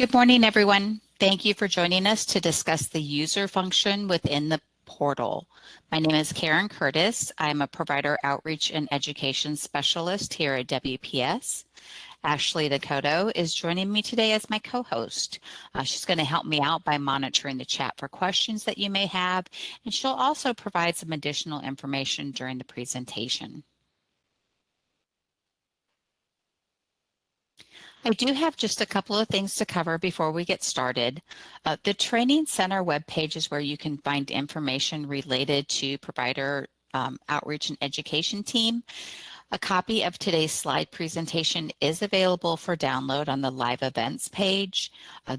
Good morning, everyone. Thank you for joining us to discuss the user function within the portal. My name is Karen Curtis. I'm a provider outreach and education specialist here at WPS. Ashley Dakota is joining me today as my co-host. She's going to help me out by monitoring the chat for questions that you may have, and she'll also provide some additional information during the presentation. I do have just a couple of things to cover before we get started. The Training Center webpage is where you can find information related to provider outreach and education team. A copy of today's slide presentation is available for download on the live events page.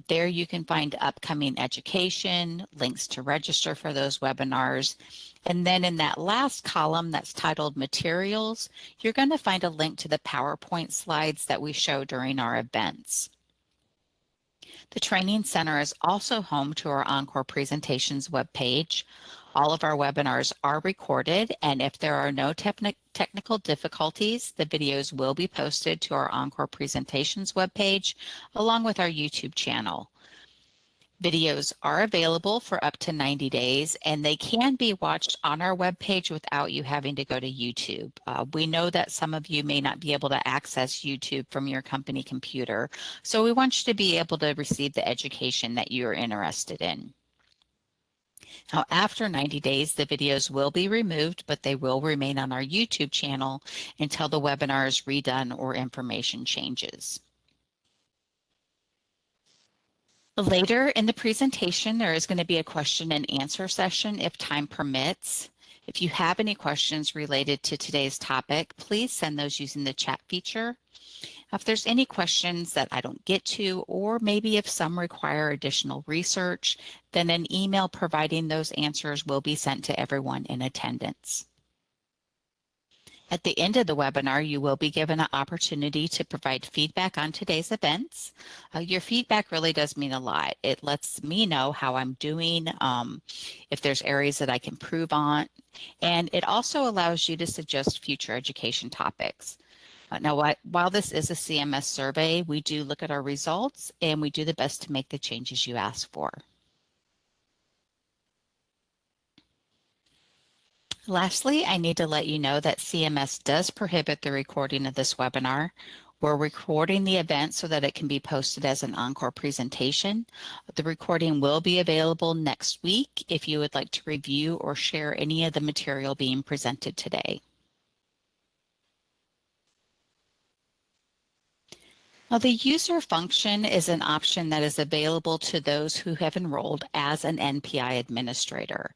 There you can find upcoming education, links to register for those webinars. And then in that last column that's titled Materials, you're going to find a link to the PowerPoint slides that we show during our events. The Training Center is also home to our Encore Presentations webpage. All of our webinars are recorded, and if there are no technical difficulties, the videos will be posted to our Encore Presentations webpage along with our YouTube channel. Videos are available for up to 90 days, and they can be watched on our webpage without you having to go to YouTube. We know that some of you may not be able to access YouTube from your company computer, so we want you to be able to receive the education that you're interested in. Now, after 90 days, the videos will be removed, but they will remain on our YouTube channel until the webinar is redone or information changes. Later in the presentation, there is going to be a question and answer session if time permits. If you have any questions related to today's topic, please send those using the chat feature. If there's any questions that I don't get to, or maybe if some require additional research, then an email providing those answers will be sent to everyone in attendance. At the end of the webinar, you will be given an opportunity to provide feedback on today's events. Your feedback really does mean a lot. It lets me know how I'm doing, if there's areas that I can improve on, and it also allows you to suggest future education topics. Now, while this is a CMS survey, we do look at our results and we do the best to make the changes you ask for. Lastly, I need to let you know that CMS does prohibit the recording of this webinar. We're recording the event so that it can be posted as an Encore presentation. The recording will be available next week if you would like to review or share any of the material being presented today. Now, the user function is an option that is available to those who have enrolled as an NPI administrator.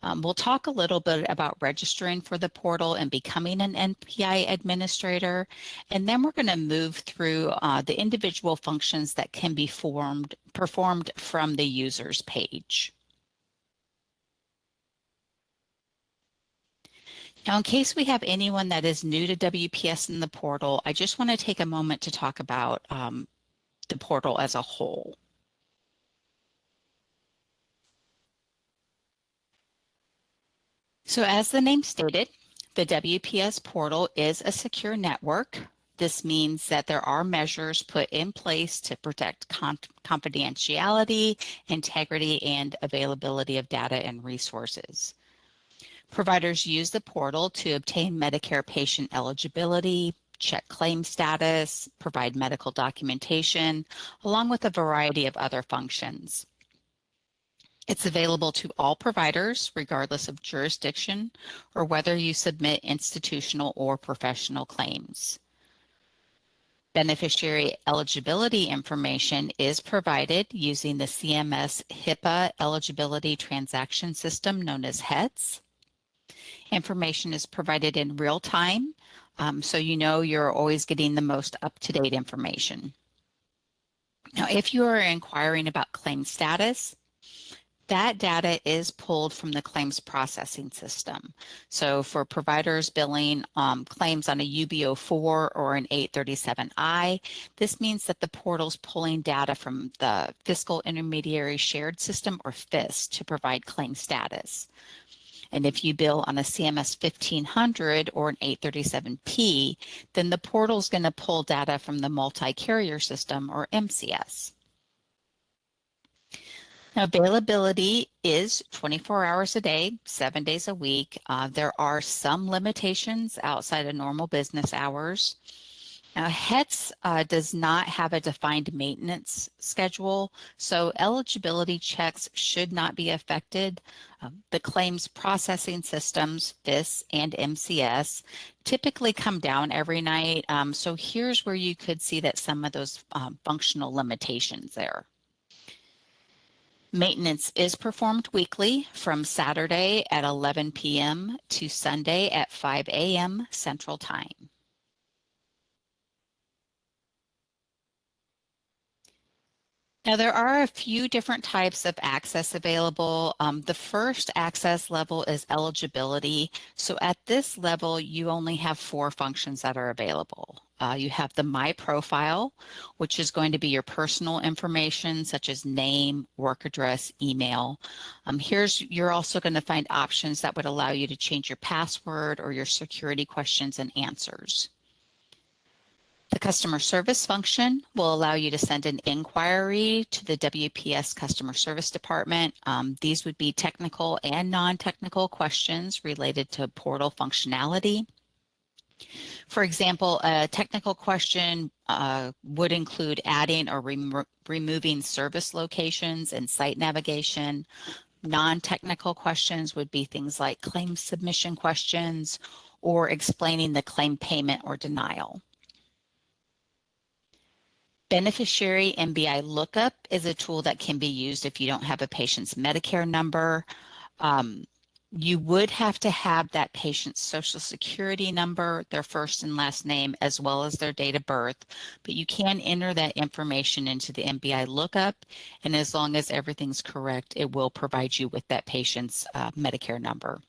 We'll talk a little bit about registering for the portal and becoming an NPI administrator, and then we're going to move through the individual functions that can be performed from the user's page. Now, in case we have anyone that is new to WPS in the portal, I just want to take a moment to talk about the portal as a whole. So as the name stated, the WPS portal is a secure network. This means that there are measures put in place to protect confidentiality, integrity, and availability of data and resources. Providers use the portal to obtain Medicare patient eligibility, check claim status, provide medical documentation, along with a variety of other functions. It's available to all providers, regardless of jurisdiction, or whether you submit institutional or professional claims. Beneficiary eligibility information is provided using the CMS HIPAA eligibility transaction system known as HETS. Information is provided in real time, so you know you're always getting the most up-to-date information. Now, if you are inquiring about claim status, that data is pulled from the claims processing system. So for providers billing claims on a UB04 or an 837I, this means that the portal's pulling data from the Fiscal Intermediary Shared System, or FIS, to provide claim status. And if you bill on a CMS 1500 or an 837P, then the portal is going to pull data from the multi-carrier system, or MCS. Availability is 24 hours a day, 7 days a week. There are some limitations outside of normal business hours. Now, HETS does not have a defined maintenance schedule, so eligibility checks should not be affected. The claims processing systems, FIS and MCS, typically come down every night. So here's where you could see that some of those functional limitations there. Maintenance is performed weekly from Saturday at 11 p.m. to Sunday at 5 a.m. Central Time. Now, there are a few different types of access available. The first access level is eligibility. So at this level, you only have 4 functions that are available. You have the My Profile, which is going to be your personal information such as name, work address, email. You're also going to find options that would allow you to change your password or your security questions and answers. The customer service function will allow you to send an inquiry to the WPS customer service department. These would be technical and non-technical questions related to portal functionality. For example, a technical question would include adding or removing service locations and site navigation. Non-technical questions would be things like claim submission questions or explaining the claim payment or denial. Beneficiary NBI lookup is a tool that can be used if you don't have a patient's Medicare number. You would have to have that patient's social security number, their first and last name, as well as their date of birth, but you can enter that information into the NBI lookup, and as long as everything's correct, it will provide you with that patient's Medicare number.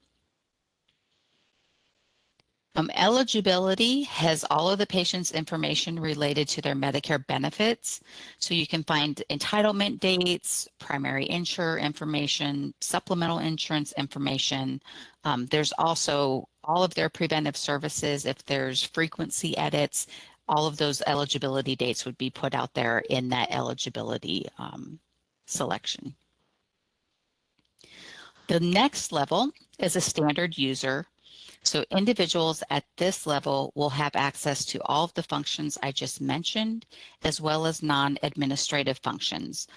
Eligibility has all of the patient's information related to their Medicare benefits. So you can find entitlement dates, primary insurer information, supplemental insurance information. There's also all of their preventive services. If there's frequency edits, all of those eligibility dates would be put out there in that eligibility selection. The next level is a standard user. So individuals at this level will have access to all of the functions I just mentioned, as well as non-administrative functions.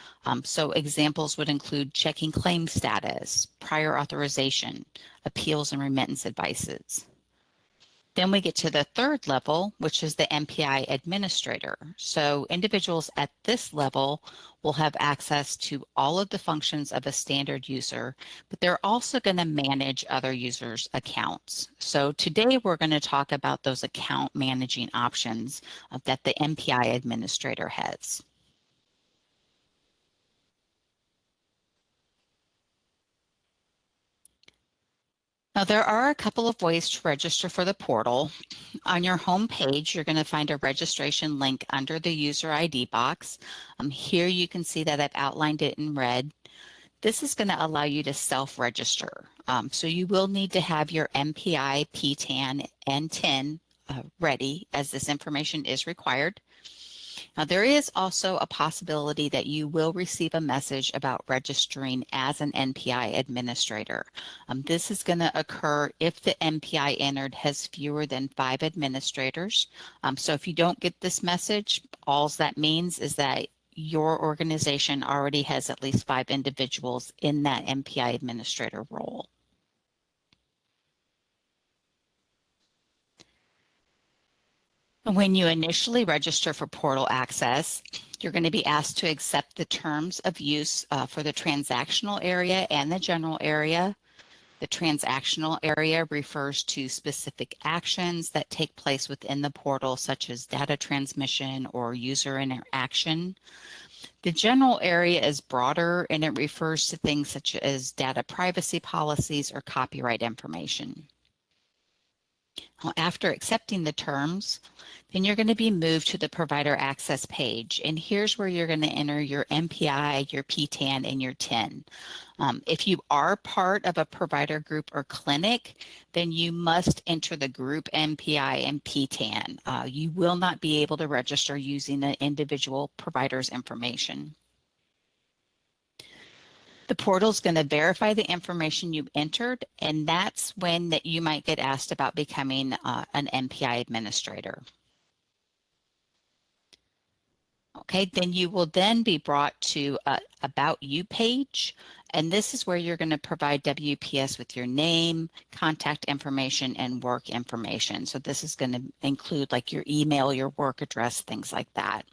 So examples would include checking claim status, prior authorization, appeals and remittance advices. Then we get to the third level, which is the NPI Administrator. So individuals at this level will have access to all of the functions of a standard user, but they're also going to manage other users' accounts. So today we're going to talk about those account managing options that the NPI Administrator has. Now, there are a couple of ways to register for the portal. On your home page, you're going to find a registration link under the user ID box. Here you can see that I've outlined it in red. This is going to allow you to self-register. So you will need to have your NPI, PTAN, and TIN ready, as this information is required. Now, there is also a possibility that you will receive a message about registering as an NPI administrator. This is going to occur if the NPI entered has fewer than 5 administrators. So if you don't get this message, all that means is that your organization already has at least 5 individuals in that NPI administrator role. When you initially register for portal access, you're going to be asked to accept the terms of use for the transactional area and the general area. The transactional area refers to specific actions that take place within the portal, such as data transmission or user interaction. The general area is broader and it refers to things such as data privacy policies or copyright information. After accepting the terms, then you're going to be moved to the provider access page. And here's where you're going to enter your NPI, your PTAN, and your TIN. If you are part of a provider group or clinic, then you must enter the group NPI and PTAN. You will not be able to register using the individual provider's information. The portal is going to verify the information you entered, and that's when that you might get asked about becoming an NPI administrator. Okay, then you will then be brought to a About You page, and this is where you're going to provide WPS with your name, contact information, and work information. So this is going to include like your email, your work address, things like that.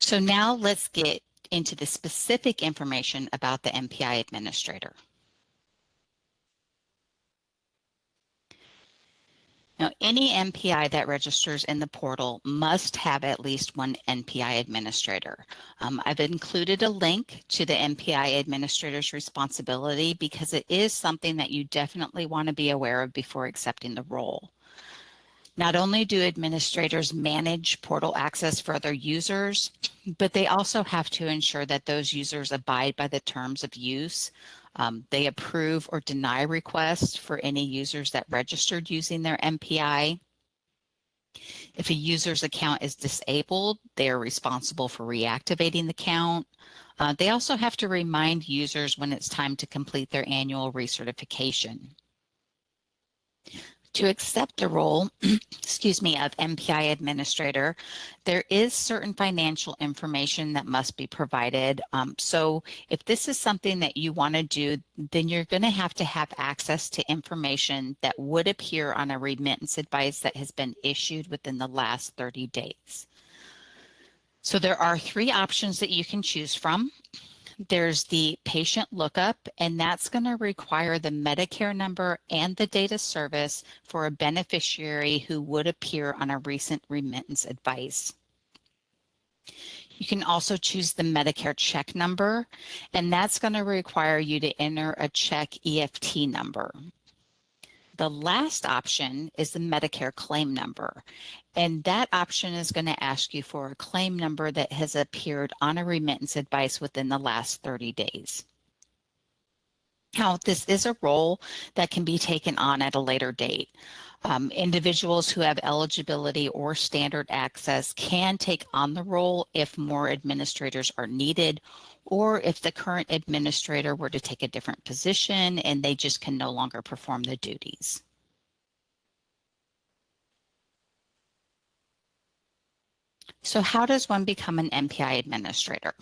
So now let's get into the specific information about the NPI administrator. Now, any NPI that registers in the portal must have at least one NPI administrator. I've included a link to the NPI administrator's responsibility because it is something that you definitely want to be aware of before accepting the role. Not only do administrators manage portal access for other users, but they also have to ensure that those users abide by the terms of use. They approve or deny requests for any users that registered using their NPI. If a user's account is disabled, they are responsible for reactivating the account. They also have to remind users when it's time to complete their annual recertification. To accept the role, excuse me, of NPI administrator, there is certain financial information that must be provided. So if this is something that you want to do, then you're going to have access to information that would appear on a remittance advice that has been issued within the last 30 days. So there are 3 options that you can choose from. There's the patient lookup, and that's going to require the Medicare number and the date of service for a beneficiary who would appear on a recent remittance advice. You can also choose the Medicare check number, and that's going to require you to enter a check EFT number. The last option is the Medicare claim number, and that option is going to ask you for a claim number that has appeared on a remittance advice within the last 30 days. Now, this is a role that can be taken on at a later date. Individuals who have eligibility or standard access can take on the role if more administrators are needed, or if the current administrator were to take a different position and they just can no longer perform the duties. So how does one become an NPI administrator?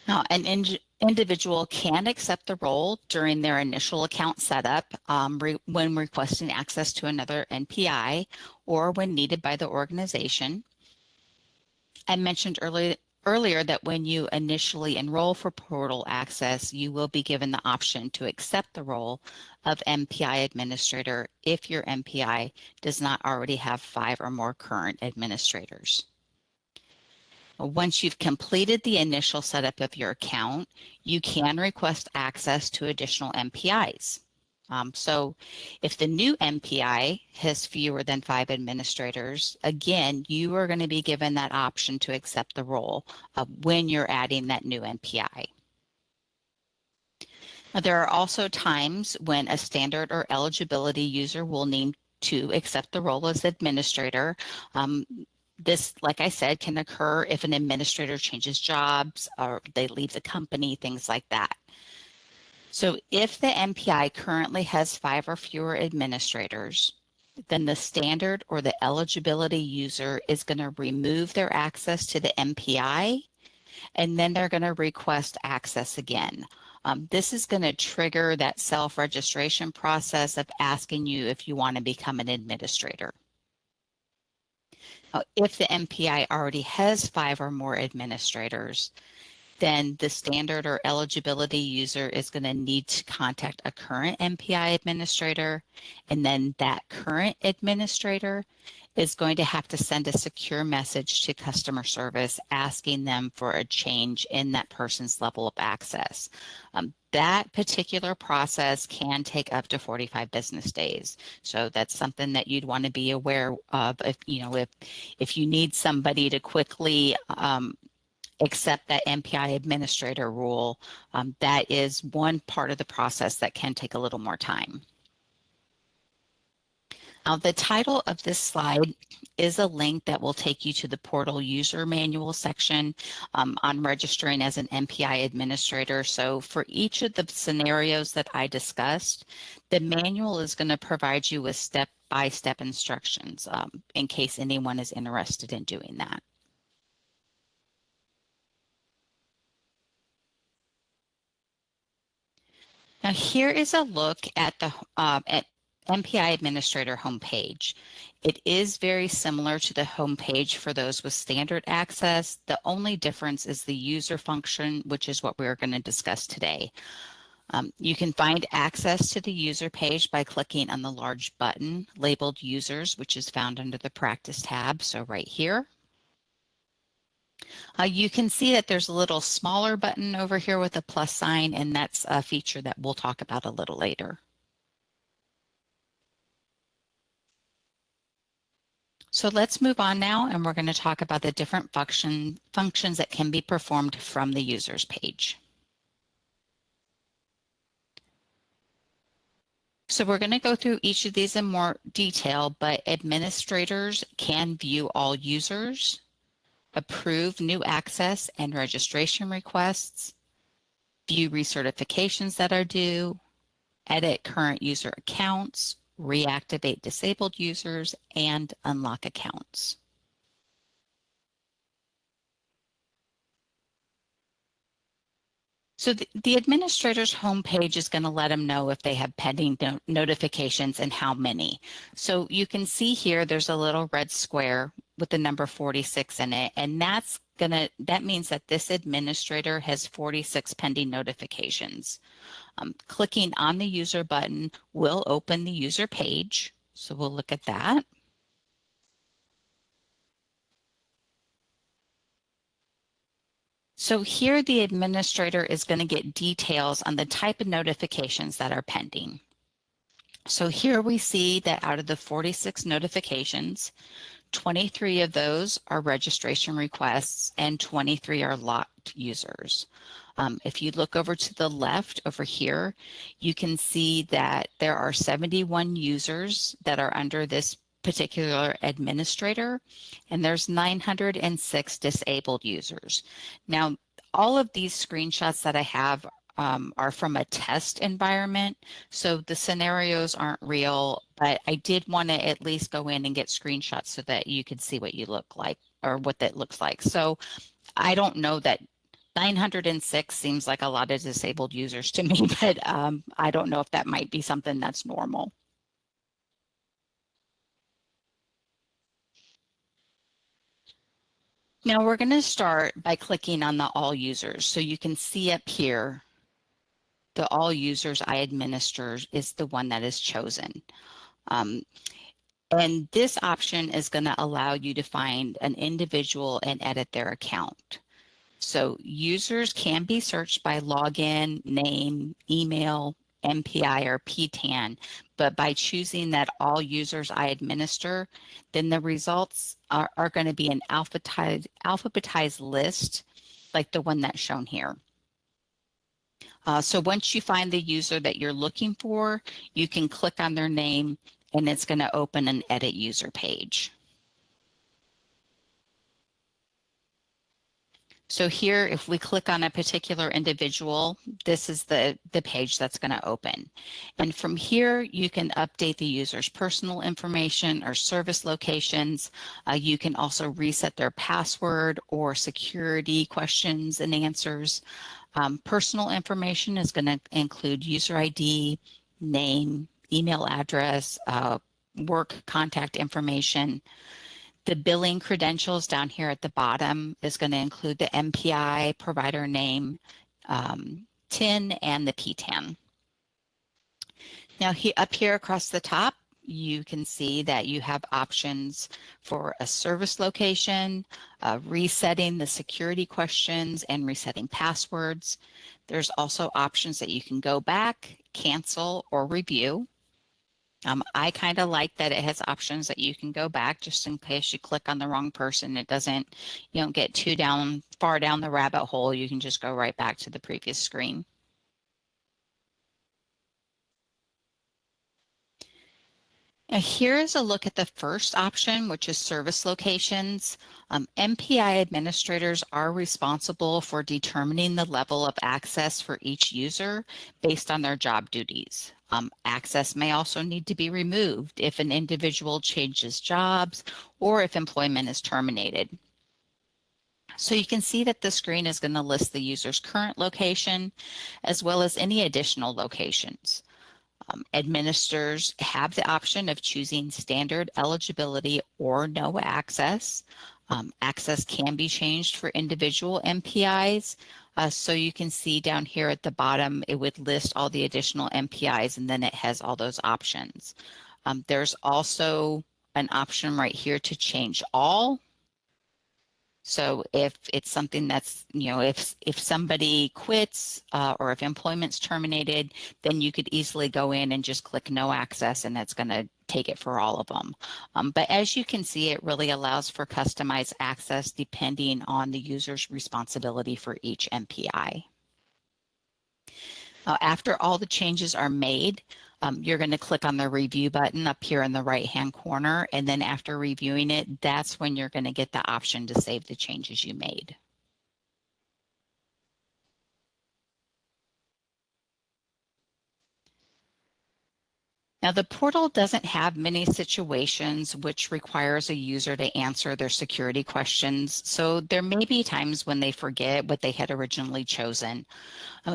Now, an individual can accept the role during their initial account setup when requesting access to another NPI or when needed by the organization. I mentioned earlier that when you initially enroll for portal access, you will be given the option to accept the role of NPI administrator if your NPI does not already have 5 or more current administrators. Once you've completed the initial setup of your account, you can request access to additional NPIs. So if the new NPI has fewer than 5 administrators, again, you are going to be given that option to accept the role when you're adding that new NPI. Now, there are also times when a standard or eligibility user will need to accept the role as administrator. This, like I said, can occur if an administrator changes jobs or they leave the company, things like that. So if the NPI currently has 5 or fewer administrators, then the standard or the eligibility user is going to remove their access to the NPI, and then they're going to request access again. This is going to trigger that self-registration process of asking you if you want to become an administrator. If the NPI already has 5 or more administrators, then the standard or eligibility user is going to need to contact a current NPI administrator, and then that current administrator is going to have to send a secure message to customer service asking them for a change in that person's level of access. That particular process can take up to 45 business days. So that's something that you'd want to be aware of if you need somebody to quickly accept that NPI administrator role. That is one part of the process that can take a little more time. Now, the title of this slide is a link that will take you to the portal user manual section on registering as an NPI administrator. So for each of the scenarios that I discussed, the manual is going to provide you with step-by-step instructions in case anyone is interested in doing that. Now here is a look at the NPI Administrator homepage. It is very similar to the homepage for those with standard access. The only difference is the user function, which is what we're going to discuss today. You can find access to the user page by clicking on the large button labeled Users, which is found under the Practice tab, so right here. You can see that there's a little smaller button over here with a plus sign, and that's a feature that we'll talk about a little later. So let's move on now, and we're going to talk about the different functions that can be performed from the users page. So we're going to go through each of these in more detail, but administrators can view all users, approve new access and registration requests, view recertifications that are due, edit current user accounts, reactivate disabled users, and unlock accounts. So the administrator's homepage is going to let them know if they have pending notifications and how many. So you can see here there's a little red square with the number 46 in it, and that means that this administrator has 46 pending notifications. Clicking on the user button will open the user page. So we'll look at that. So here the administrator is going to get details on the type of notifications that are pending. So here we see that out of the 46 notifications, 23 of those are registration requests and 23 are locked users. If you look over to the left over here, you can see that there are 71 users that are under this particular administrator, and there's 906 disabled users. Now, all of these screenshots that I have are from a test environment, so the scenarios aren't real, but I did want to at least go in and get screenshots so that you could see what you look like or what that looks like. So I don't know that 906 seems like a lot of disabled users to me, but I don't know if that might be something that's normal. Now we're going to start by clicking on the all users. So you can see up here, the all users I administer is the one that is chosen. And this option is going to allow you to find an individual and edit their account. So users can be searched by login, name, email, NPI, or PTAN, but by choosing that all users I administer, then the results are going to be an alphabetized list like the one that's shown here. So once you find the user that you're looking for, you can click on their name and it's going to open an edit user page. So here, if we click on a particular individual, this is the page that's going to open. And from here, you can update the user's personal information or service locations. You can also reset their password or security questions and answers. Personal information is going to include user ID, name, email address, work contact information. The billing credentials down here at the bottom is going to include the NPI provider name, TIN, and the PTAN. Now up here across the top, you can see that you have options for a service location, resetting the security questions, and resetting passwords. There's also options that you can go back, cancel, or review. I kind of like that it has options that you can go back just in case you click on the wrong person. You don't get too far down the rabbit hole. You can just go right back to the previous screen. Now here is a look at the first option, which is service locations. NPI administrators are responsible for determining the level of access for each user based on their job duties. Access may also need to be removed if an individual changes jobs or if employment is terminated. So you can see that the screen is going to list the user's current location as well as any additional locations. Administrators have the option of choosing standard eligibility or no access. Access can be changed for individual NPIs. So you can see down here at the bottom, it would list all the additional NPIs and then it has all those options. There's also an option right here to change all. So if it's something that's, if somebody quits or if employment's terminated, then you could easily go in and just click no access and that's going to take it for all of them. But as you can see, it really allows for customized access depending on the user's responsibility for each NPI. After all the changes are made, you're going to click on the review button up here in the right-hand corner, and then after reviewing it, that's when you're going to get the option to save the changes you made. Now, the portal doesn't have many situations which requires a user to answer their security questions, so there may be times when they forget what they had originally chosen.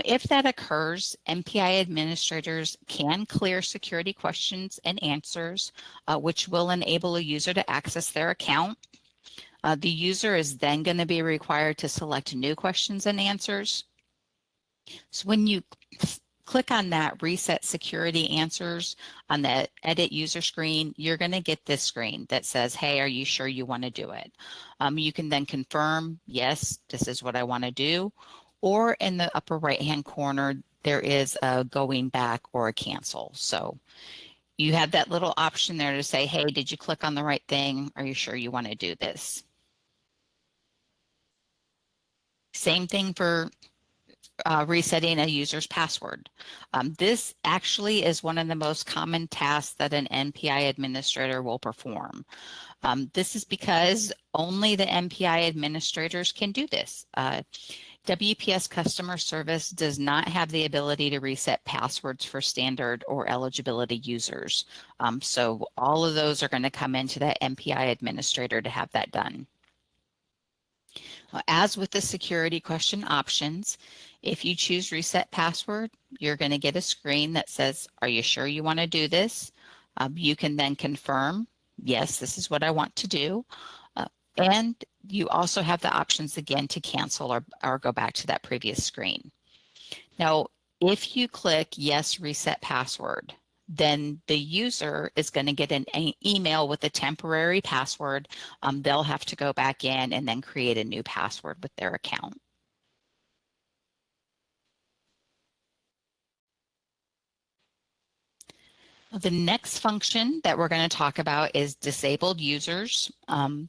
If that occurs, NPI administrators can clear security questions and answers, which will enable a user to access their account. The user is then going to be required to select new questions and answers. So when you click on that Reset Security Answers on the Edit User screen, you're going to get this screen that says, hey, are you sure you want to do it? You can then confirm, yes, this is what I want to do. Or in the upper right-hand corner, there is a going back or a cancel. So you have that little option there to say, hey, did you click on the right thing? Are you sure you want to do this? Same thing for resetting a user's password. This actually is one of the most common tasks that an NPI administrator will perform. This is because only the NPI administrators can do this. WPS customer service does not have the ability to reset passwords for standard or eligibility users. So all of those are going to come into that NPI administrator to have that done. As with the security question options, if you choose reset password, you're going to get a screen that says, are you sure you want to do this? You can then confirm, yes, this is what I want to do. And you also have the options again to cancel or go back to that previous screen. Now, if you click yes, reset password, then the user is going to get an email with a temporary password. They'll have to go back in and then create a new password with their account. The next function that we're going to talk about is disabled users.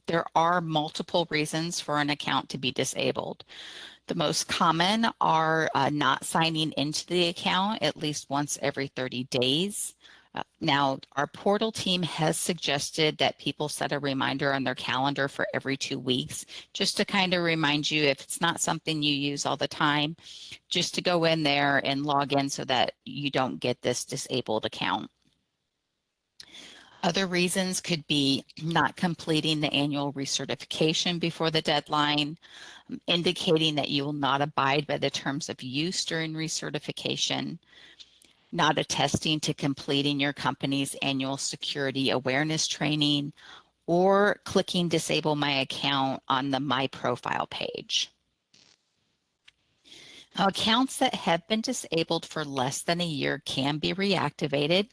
There are multiple reasons for an account to be disabled. The most common are not signing into the account at least once every 30 days. Now, our portal team has suggested that people set a reminder on their calendar for every 2 weeks, just to kind of remind you if it's not something you use all the time, just to go in there and log in so that you don't get this disabled account. Other reasons could be not completing the annual recertification before the deadline, indicating that you will not abide by the terms of use during recertification, not attesting to completing your company's annual security awareness training, or clicking disable my account on the My Profile page. Now, accounts that have been disabled for less than a year can be reactivated.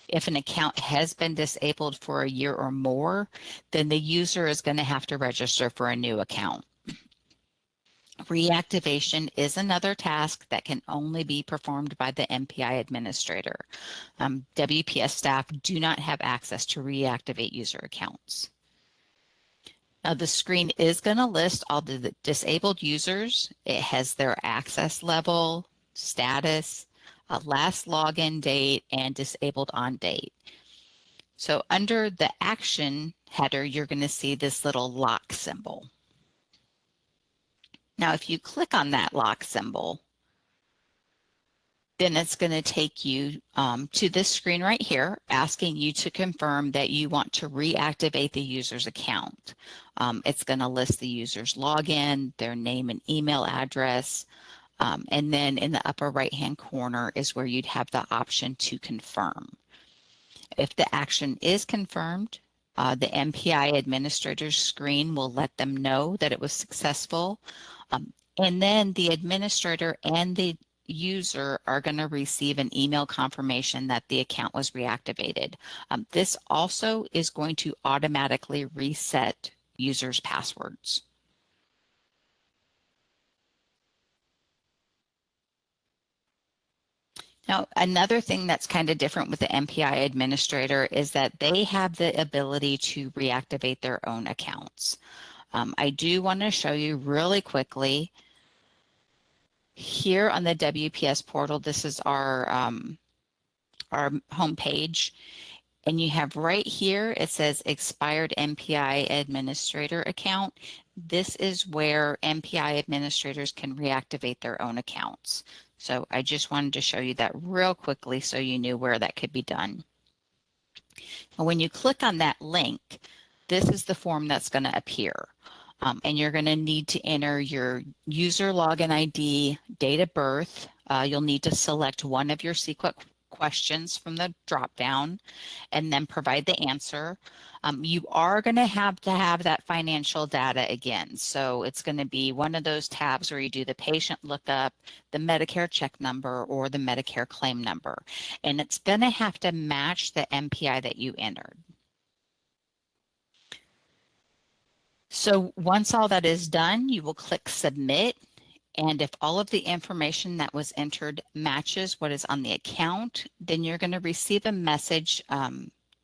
If an account has been disabled for a year or more, then the user is going to have to register for a new account. Reactivation is another task that can only be performed by the NPI administrator. WPS staff do not have access to reactivate user accounts. Now, the screen is going to list all the disabled users. It has their access level, status, last login date, and disabled on date. So under the action header, you're going to see this little lock symbol. Now, if you click on that lock symbol, then it's going to take you to this screen right here, asking you to confirm that you want to reactivate the user's account. It's going to list the user's login, their name and email address, and then in the upper right-hand corner is where you'd have the option to confirm. If the action is confirmed, the NPI Administrators screen will let them know that it was successful. And then the administrator and the user are going to receive an email confirmation that the account was reactivated. This also is going to automatically reset users' passwords. Now, another thing that's kind of different with the NPI Administrator is that they have the ability to reactivate their own accounts. I do want to show you really quickly here on the WPS portal. This is our home page, and you have right here, it says expired NPI Administrator account. This is where NPI administrators can reactivate their own accounts. So I just wanted to show you that real quickly so you knew where that could be done. And when you click on that link, this is the form that's going to appear. And you're going to need to enter your user login ID, date of birth. You'll need to select one of your SQL questions from the drop-down and then provide the answer. You are going to have that financial data again. So it's going to be one of those tabs where you do the patient lookup, the Medicare check number, or the Medicare claim number. And it's going to have to match the NPI that you entered. So once all that is done, you will click Submit. And if all of the information that was entered matches what is on the account, then you're going to receive a message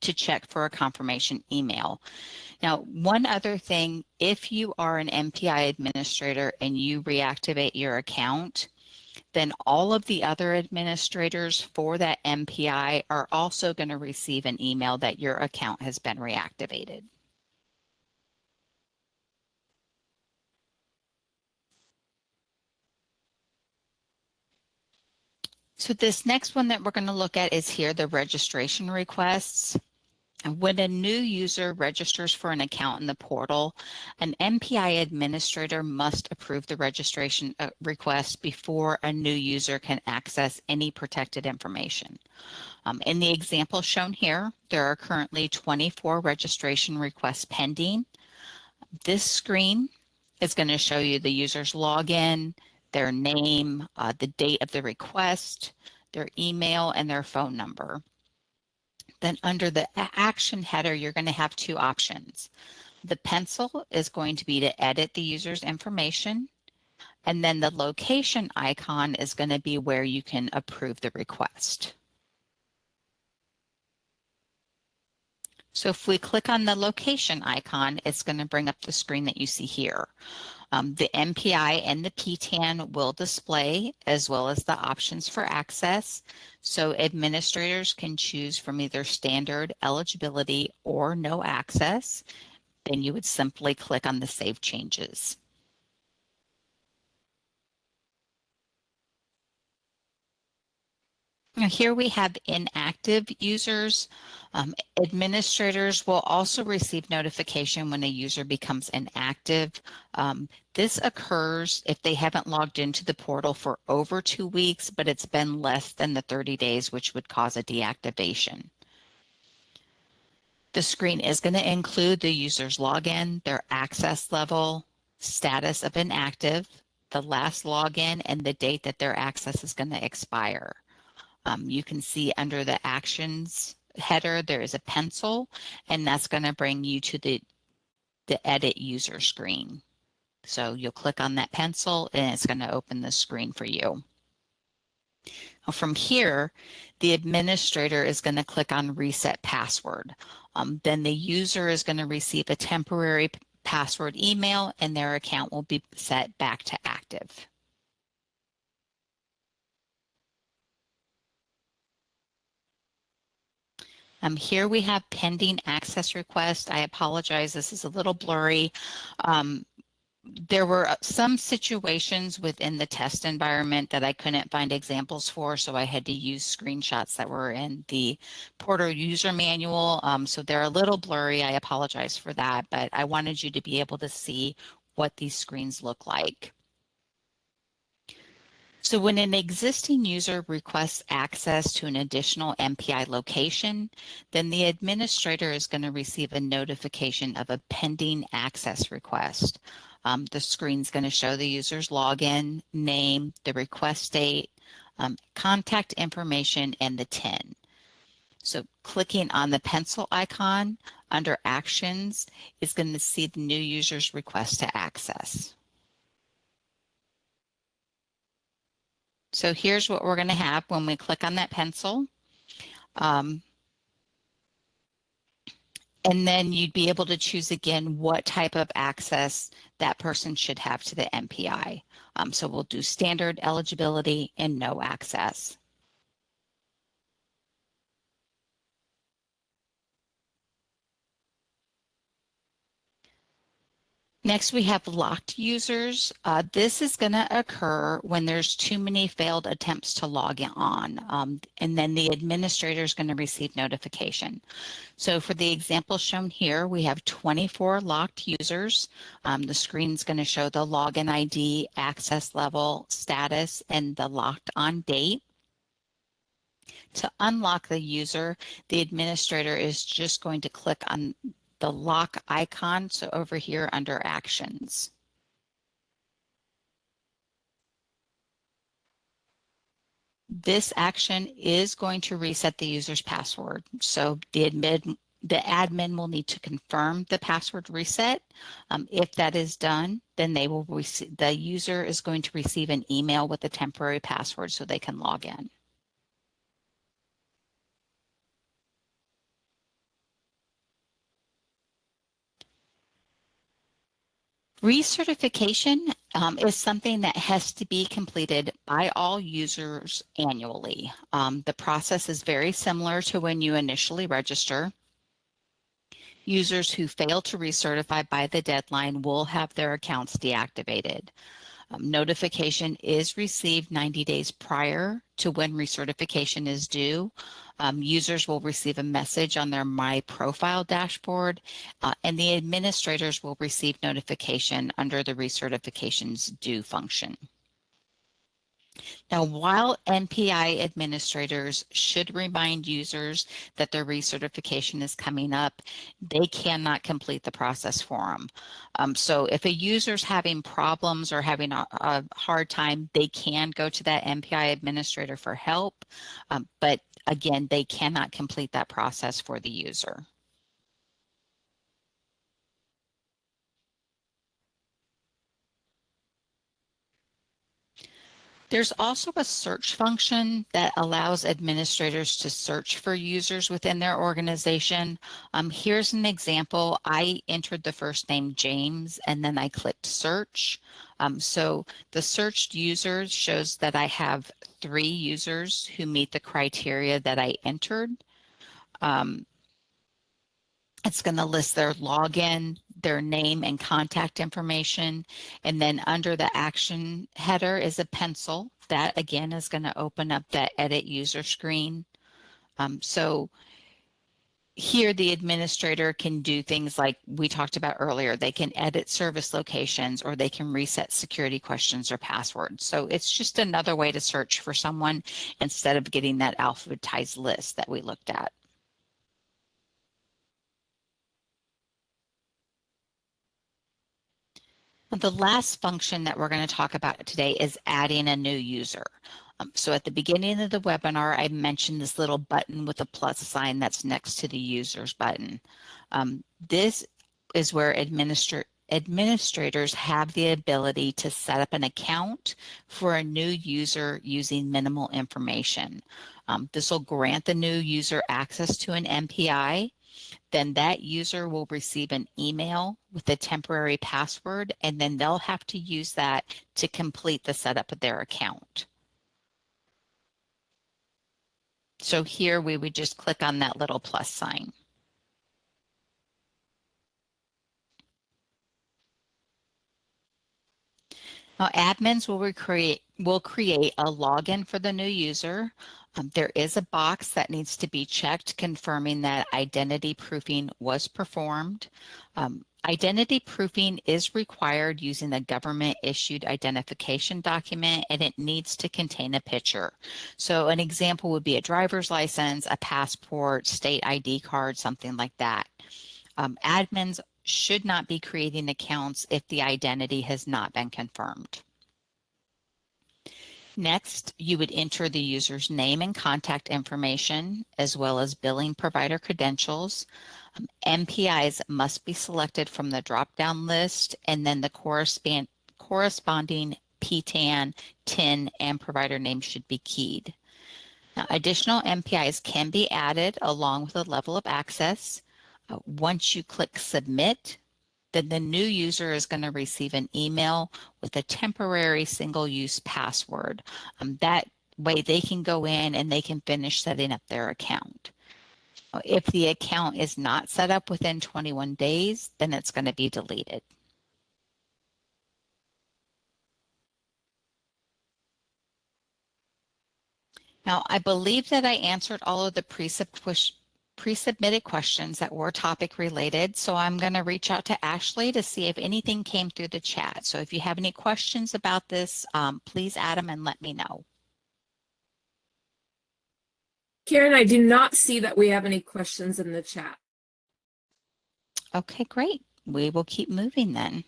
to check for a confirmation email. Now, one other thing, if you are an NPI administrator and you reactivate your account, then all of the other administrators for that NPI are also going to receive an email that your account has been reactivated. So this next one that we're going to look at is here, the registration requests. And when a new user registers for an account in the portal, an NPI administrator must approve the registration request before a new user can access any protected information. In the example shown here, there are currently 24 registration requests pending. This screen is going to show you the user's login, their name, the date of the request, their email, and their phone number. Then under the action header, you're going to have two options. The pencil is going to be to edit the user's information, and then the location icon is going to be where you can approve the request. So if we click on the location icon, it's going to bring up the screen that you see here. The NPI and the PTAN will display, as well as the options for access. So administrators can choose from either standard, eligibility, or no access. Then you would simply click on the Save Changes. Now here we have inactive users. Administrators will also receive notification when a user becomes inactive. This occurs if they haven't logged into the portal for over 2 weeks, but it's been less than the 30 days, which would cause a deactivation. The screen is going to include the user's login, their access level, status of inactive, the last login, and the date that their access is going to expire. You can see under the actions header, there is a pencil, and that's going to bring you to the edit user screen. So you'll click on that pencil and it's going to open the screen for you. Now from here, the administrator is going to click on reset password. Then the user is going to receive a temporary password email and their account will be set back to active. Here we have pending access request. I apologize, this is a little blurry. There were some situations within the test environment that I couldn't find examples for, so I had to use screenshots that were in the Portal user manual. So they're a little blurry. I apologize for that, but I wanted you to be able to see what these screens look like. So when an existing user requests access to an additional NPI location, then the administrator is going to receive a notification of a pending access request. The screen's going to show the user's login, name, the request date, contact information, and the TIN. So clicking on the pencil icon under Actions is going to see the new user's request to access. So here's what we're going to have when we click on that pencil. And then you'd be able to choose again what type of access that person should have to the NPI. So we'll do standard, eligibility, and no access. Next, we have locked users. This is going to occur when there's too many failed attempts to log on, and then the administrator is going to receive notification. So for the example shown here, we have 24 locked users. The screen's going to show the login ID, access level, status, and the locked on date. To unlock the user, the administrator is just going to click on the lock icon, so over here under Actions. This action is going to reset the user's password. So the admin will need to confirm the password reset. If that is done, then the user is going to receive an email with a temporary password so they can log in. Recertification is something that has to be completed by all users annually. The process is very similar to when you initially register. Users who fail to recertify by the deadline will have their accounts deactivated. Notification is received 90 days prior to when recertification is due. Users will receive a message on their My Profile dashboard, and the administrators will receive notification under the recertifications due function. Now, while NPI administrators should remind users that their recertification is coming up, they cannot complete the process for them. So if a user's having problems or having a hard time, they can go to that NPI administrator for help, but again, they cannot complete that process for the user. There's also a search function that allows administrators to search for users within their organization. Here's an example. I entered the first name James and then I clicked search. So the searched users shows that I have 3 users who meet the criteria that I entered. It's going to list their login, their name and contact information, and then under the action header is a pencil. That again is going to open up that edit user screen. So here the administrator can do things like we talked about earlier. They can edit service locations or they can reset security questions or passwords. So it's just another way to search for someone instead of getting that alphabetized list that we looked at. The last function that we're going to talk about today is adding a new user. So at the beginning of the webinar, I mentioned this little button with a plus sign that's next to the users button. This is where administrators have the ability to set up an account for a new user using minimal information. This will grant the new user access to an NPI. Then that user will receive an email with a temporary password, and then they'll have to use that to complete the setup of their account. So here we would just click on that little plus sign. Now, admins will create a login for the new user. There is a box that needs to be checked confirming that identity proofing was performed. Identity proofing is required using the government issued identification document, and it needs to contain a picture. So an example would be a driver's license, a passport, state ID card, something like that. Admins should not be creating accounts if the identity has not been confirmed. Next, you would enter the user's name and contact information, as well as billing provider credentials. NPIs must be selected from the drop-down list, and then the corresponding PTAN, TIN, and provider name should be keyed. Now, additional NPIs can be added along with a level of access. Once you click Submit, then the new user is going to receive an email with a temporary single-use password. That way they can go in and they can finish setting up their account. If the account is not set up within 21 days, then it's going to be deleted. Now, I believe that I answered all of the pre-submitted questions that were topic related. So I'm going to reach out to Ashley to see if anything came through the chat. So if you have any questions about this, please add them and let me know. Karen, I do not see that we have any questions in the chat. Okay, great. We will keep moving then.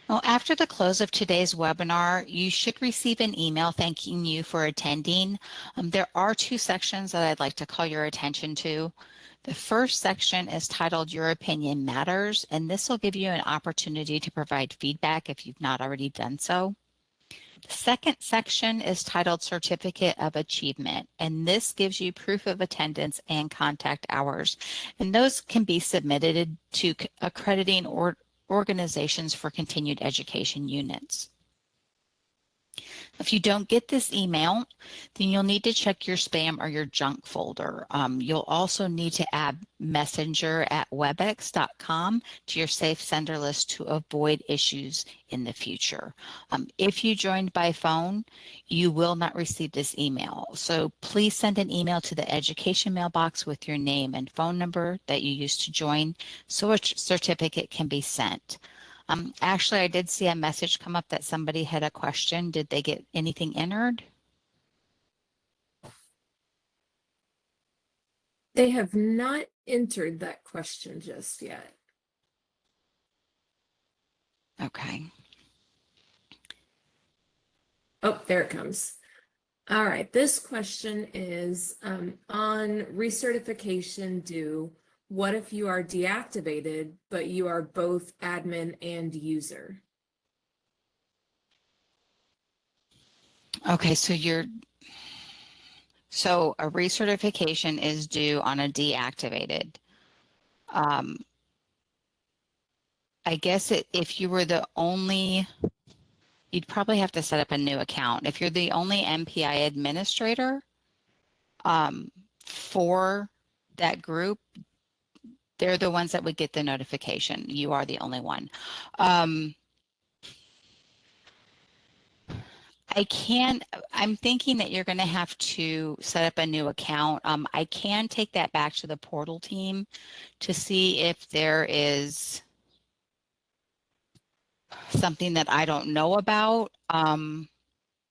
Well, after the close of today's webinar, you should receive an email thanking you for attending. There are two sections that I'd like to call your attention to. The first section is titled Your Opinion Matters, and this will give you an opportunity to provide feedback if you've not already done so. The second section is titled Certificate of Achievement, and this gives you proof of attendance and contact hours. And those can be submitted to accrediting organizations for continued education units. If you don't get this email, then you'll need to check your spam or your junk folder. You'll also need to add messenger@webex.com to your safe sender list to avoid issues in the future. If you joined by phone, you will not receive this email. So please send an email to the education mailbox with your name and phone number that you used to join so a certificate can be sent. Ashley, I did see a message come up that somebody had a question. Did they get anything entered? They have not entered that question just yet. Okay. Oh, there it comes. All right, this question is on recertification due. What if you are deactivated, but you are both admin and user? Okay, so a recertification is due on a deactivated. I guess if you were the only, you'd probably have to set up a new account. If you're the only NPI administrator for that group, they're the ones that would get the notification. You are the only one. I'm thinking that you're going to have to set up a new account. I can take that back to the portal team to see if there is something that I don't know about. And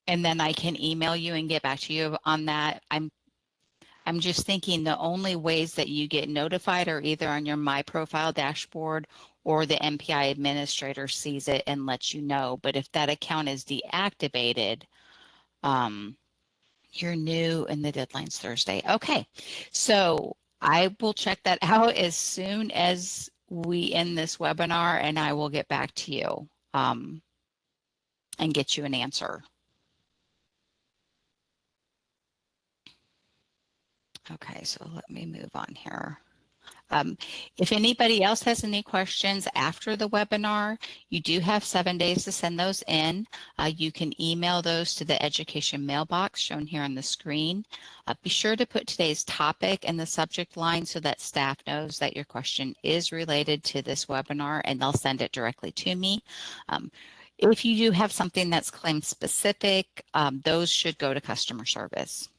then I can email you and get back to you on that. I'm just thinking the only ways that you get notified are either on your My Profile dashboard or the NPI administrator sees it and lets you know. But if that account is deactivated, you're new and the deadline's Thursday. Okay, so I will check that out as soon as we end this webinar, and I will get back to you and get you an answer. Okay, so let me move on here. If anybody else has any questions after the webinar, you do have 7 days to send those in. You can email those to the education mailbox shown here on the screen. Be sure to put today's topic in the subject line so that staff knows that your question is related to this webinar, and they'll send it directly to me. If you do have something that's claim specific, those should go to customer service.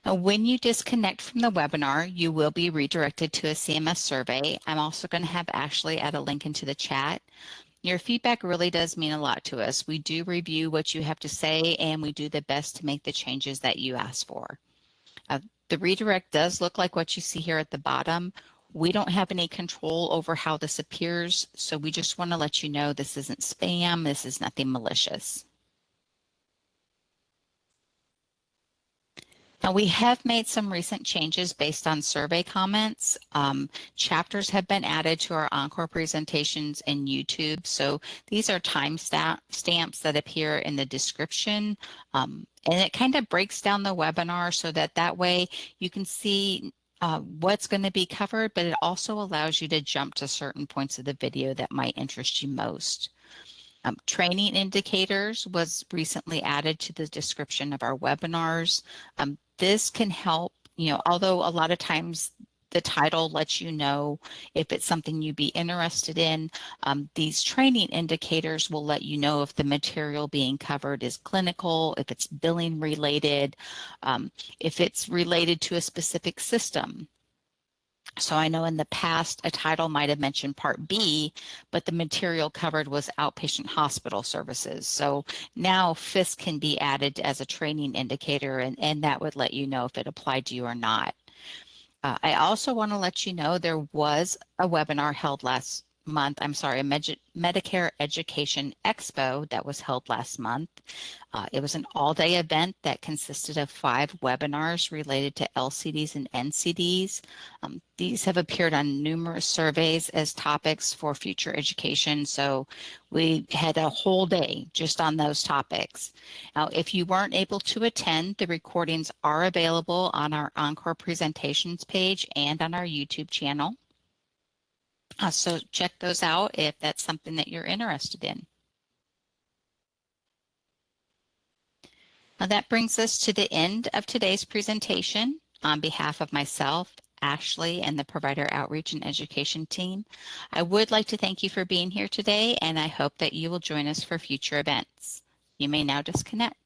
When you disconnect from the webinar, you will be redirected to a CMS survey. I'm also going to have Ashley add a link into the chat. Your feedback really does mean a lot to us. We do review what you have to say, and we do the best to make the changes that you ask for. The redirect does look like what you see here at the bottom. We don't have any control over how this appears, so we just want to let you know this isn't spam, this is nothing malicious. Now, we have made some recent changes based on survey comments. Chapters have been added to our encore presentations in YouTube. So these are time stamps that appear in the description. And it kind of breaks down the webinar so that way you can see what's going to be covered, but it also allows you to jump to certain points of the video that might interest you most. Training indicators was recently added to the description of our webinars. This can help, although a lot of times the title lets you know if it's something you'd be interested in, these training indicators will let you know if the material being covered is clinical, if it's billing related, if it's related to a specific system. So I know in the past a title might have mentioned Part B, but the material covered was outpatient hospital services. So now FIS can be added as a training indicator, and that would let you know if it applied to you or not. I also want to let you know there was a webinar held last month, a Medicare Education Expo that was held last month. It was an all-day event that consisted of 5 webinars related to LCDs and NCDs. These have appeared on numerous surveys as topics for future education, so we had a whole day just on those topics. Now, if you weren't able to attend, the recordings are available on our Encore presentations page and on our YouTube channel. So check those out if that's something that you're interested in. Now that brings us to the end of today's presentation. On behalf of myself, Ashley, and the Provider Outreach and Education team, I would like to thank you for being here today, and I hope that you will join us for future events. You may now disconnect.